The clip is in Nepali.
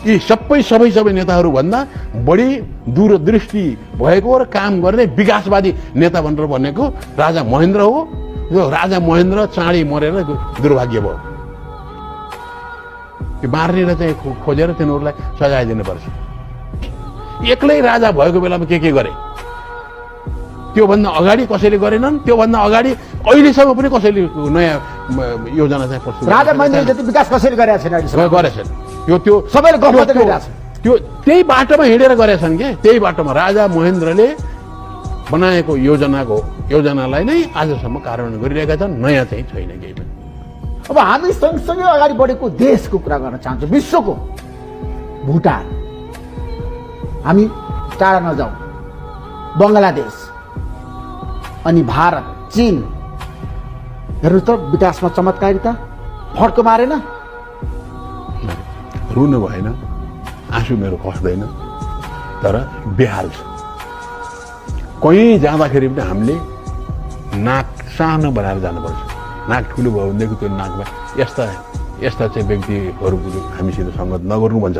यी सबै नेताहरूभन्दा बढी दूरदृष्टि भएको र काम गर्ने विकासवादी नेता भनेर भनेको राजा महेन्द्र हो। यो राजा महेन्द्र चाँडै मरेर दुर्भाग्य भयो। यो मार्नेलाई चाहिँ खोजेर तिनीहरूलाई सजाय दिनुपर्छ। एक्लै राजा भएको बेलामा के गरे त्योभन्दा अगाडि कसैले गरेनन्। त्योभन्दा अगाडि अहिलेसम्म पनि कसैले नयाँ योजना चाहिँ प्रस्तुत राजा महेन्द्र जति विकास कसैले गरेका छैन गरेछन्। त्यो सबैले गफ मात्रै गरिरहेछ। त्यो त्यही बाटोमा हिँडेर गरेछन् के त्यही बाटोमा राजा महेन्द्रले बनाएको योजनालाई नै आजसम्म कार्यान्वयन गरिरहेका छन्। नयाँ चाहिँ छैन केही पनि। अब हामी सँगसँगै अगाडि बढेको देशको कुरा गर्न चाहन्छौँ, विश्वको भुटान, हामी टाढा नजाउँ, बङ्गलादेश अनि भारत, चीन, हेर्नु त विकासमा चमत्कारिता फड्को मारेन। रुनु भएन, आँसु मेरो खस्दैन, तर बेहाल छ। कहीँ जाँदाखेरि पनि हामीले नाक सानो बनाएर जानुपर्छ। नाक ठुलो भयो भनेदेखि त्यो नाकमा यस्ता चाहिँ व्यक्तिहरूको हामीसित सङ्गत नगर्नु भन्छ।